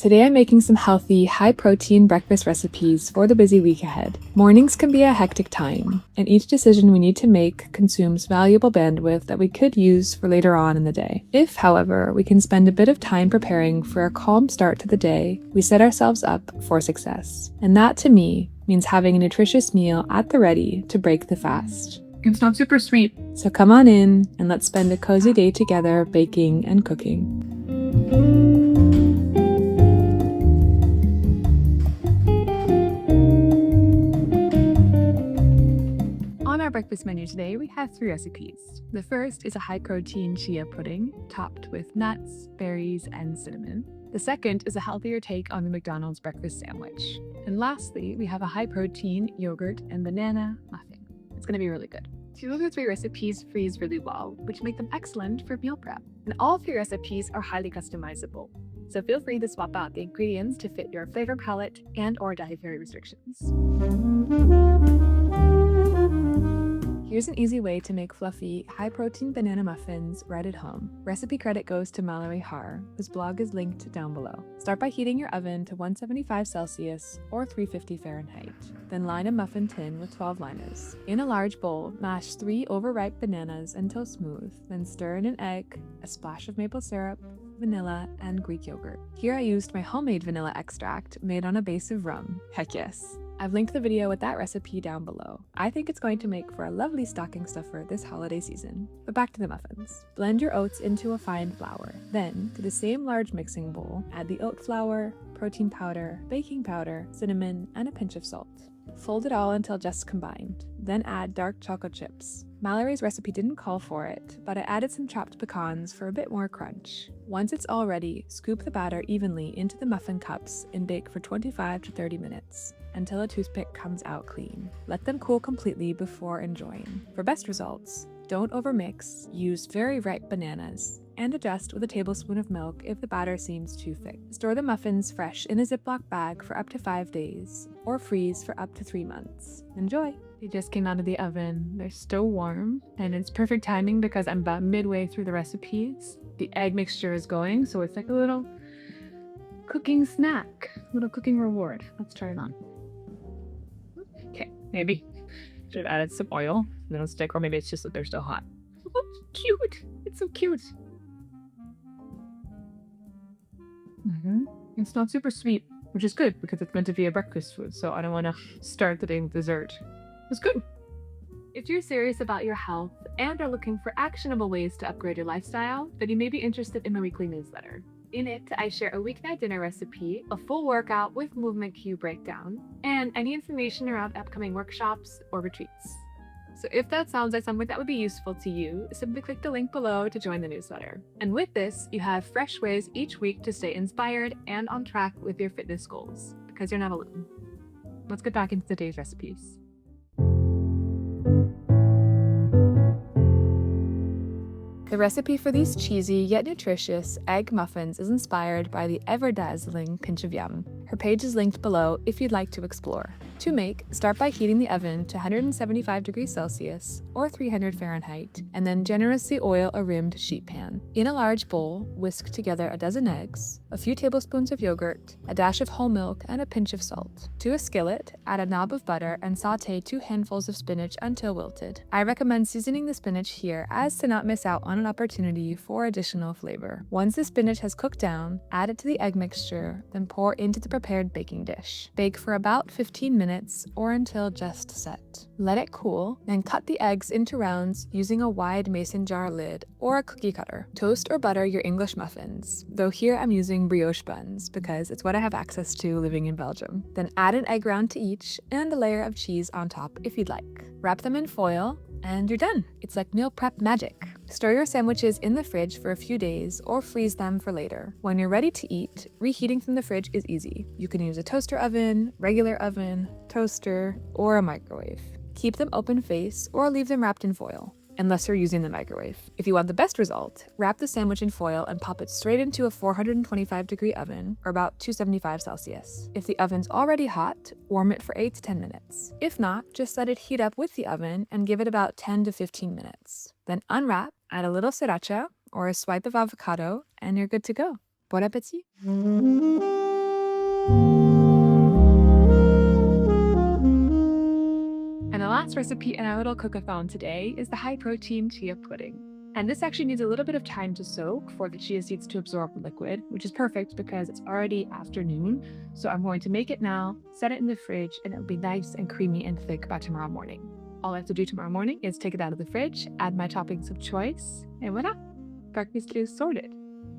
Today I'm making some healthy, high-protein breakfast recipes for the busy week ahead. Mornings can be a hectic time, and each decision we need to make consumes valuable bandwidth that we could use for later on in the day. If, however, we can spend a bit of time preparing for a calm start to the day, we set ourselves up for success. And that, to me, means having a nutritious meal at the ready to break the fast. It's not super sweet. So come on in and let's spend a cozy day together baking and cooking. On our breakfast menu today, we have 3 recipes. The first is a high-protein chia pudding, topped with nuts, berries, and cinnamon. The second is a healthier take on the McDonald's breakfast sandwich. And lastly, we have a high-protein yogurt and banana muffin. It's going to be really good. 2 of the 3 recipes freeze really well, which make them excellent for meal prep. And all 3 recipes are highly customizable. So feel free to swap out the ingredients to fit your flavor palette and/or dietary restrictions. Here's an easy way to make fluffy, high-protein banana muffins right at home. Recipe credit goes to Mallory Har, whose blog is linked down below. Start by heating your oven to 175 Celsius or 350 Fahrenheit. Then line a muffin tin with 12 liners. In a large bowl, mash 3 overripe bananas until smooth. Then stir in an egg, a splash of maple syrup, vanilla, and Greek yogurt. Here I used my homemade vanilla extract made on a base of rum. Heck yes. I've linked the video with that recipe down below. I think it's going to make for a lovely stocking stuffer this holiday season. But back to the muffins. Blend your oats into a fine flour. Then, to the same large mixing bowl, add the oat flour, protein powder, baking powder, cinnamon, and a pinch of salt. Fold it all until just combined. Then add dark chocolate chips. Mallory's recipe didn't call for it, but I added some chopped pecans for a bit more crunch. Once it's all ready, scoop the batter evenly into the muffin cups and bake for 25 to 30 minutes until a toothpick comes out clean. Let them cool completely before enjoying. For best results, don't overmix, use very ripe bananas, and adjust with a tablespoon of milk if the batter seems too thick. Store the muffins fresh in a Ziploc bag for up to 5 days, or freeze for up to 3 months. Enjoy! They just came out of the oven. They're still warm, and it's perfect timing because I'm about midway through the recipes. The egg mixture is going, so it's like a little cooking snack, little cooking reward. Let's turn it on. Okay, maybe should have added some oil, they don't stick, or maybe it's just that they're still hot. Oh, cute! It's so cute. It's not super sweet, which is good because it's meant to be a breakfast food, so I don't want to start the day with dessert. It's good. If you're serious about your health and are looking for actionable ways to upgrade your lifestyle, then you may be interested in my weekly newsletter. In it, I share a weeknight dinner recipe, a full workout with movement cue breakdown, and any information around upcoming workshops or retreats. So if that sounds like something that would be useful to you, simply click the link below to join the newsletter. And with this, you have fresh ways each week to stay inspired and on track with your fitness goals, because you're not alone. Let's get back into today's recipes. The recipe for these cheesy yet nutritious egg muffins is inspired by the ever-dazzling Pinch of Yum. Her page is linked below if you'd like to explore. To make, start by heating the oven to 175 degrees Celsius or 300 Fahrenheit, and then generously oil a rimmed sheet pan. In a large bowl, whisk together a dozen eggs, a few tablespoons of yogurt, a dash of whole milk, and a pinch of salt. To a skillet, add a knob of butter and sauté 2 handfuls of spinach until wilted. I recommend seasoning the spinach here as to not miss out on an opportunity for additional flavor. Once the spinach has cooked down, add it to the egg mixture, then pour into the prepared baking dish. Bake for about 15 minutes or until just set. Let it cool, then cut the eggs into rounds using a wide mason jar lid or a cookie cutter. Toast or butter your English muffins, though here I'm using brioche buns because it's what I have access to living in Belgium. Then add an egg round to each and a layer of cheese on top if you'd like. Wrap them in foil, and you're done. It's like meal prep magic. Store your sandwiches in the fridge for a few days or freeze them for later. When you're ready to eat, reheating from the fridge is easy. You can use a toaster oven, regular oven, toaster, or a microwave. Keep them open face or leave them wrapped in foil, unless you're using the microwave. If you want the best result, wrap the sandwich in foil and pop it straight into a 425 degree oven, or about 275 Celsius. If the oven's already hot, warm it for 8 to 10 minutes. If not, just let it heat up with the oven and give it about 10 to 15 minutes. Then unwrap, add a little sriracha or a swipe of avocado, and you're good to go. Bon appétit! last recipe in our little cook-a-thon today is the high-protein chia pudding. And this actually needs a little bit of time to soak for the chia seeds to absorb the liquid, which is perfect because it's already afternoon. So I'm going to make it now, set it in the fridge, and it'll be nice and creamy and thick by tomorrow morning. All I have to do tomorrow morning is take it out of the fridge, add my toppings of choice, and voila! Breakfast is sorted.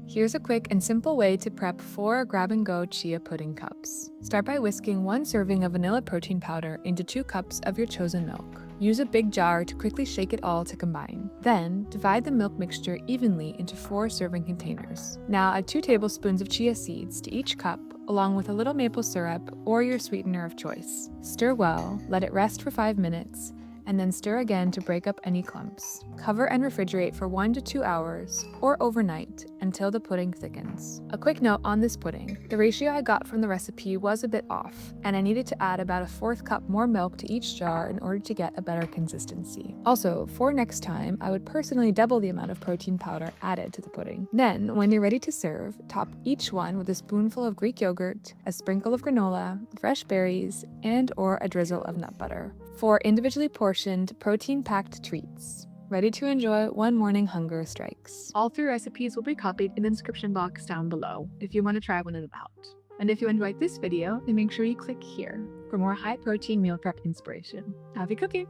Here's a quick and simple way to prep 4 grab-and-go chia pudding cups. Start by whisking 1 serving of vanilla protein powder into 2 cups of your chosen milk. Use a big jar to quickly shake it all to combine. Then, divide the milk mixture evenly into 4 serving containers. Now add 2 tablespoons of chia seeds to each cup, along with a little maple syrup or your sweetener of choice. Stir well, let it rest for 5 minutes, and then stir again to break up any clumps. Cover and refrigerate for 1 to 2 hours or overnight until the pudding thickens. A quick note on this pudding, the ratio I got from the recipe was a bit off, and I needed to add about a 1/4 cup more milk to each jar in order to get a better consistency. Also, for next time, I would personally double the amount of protein powder added to the pudding. Then, when you're ready to serve, top each one with a spoonful of Greek yogurt, a sprinkle of granola, fresh berries, and/or a drizzle of nut butter. 4 individually portioned, protein-packed treats, ready to enjoy when morning hunger strikes. All 3 recipes will be copied in the description box down below if you want to try one of them out. And if you enjoyed this video, then make sure you click here for more high-protein meal prep inspiration. Happy cooking!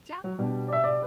Ciao!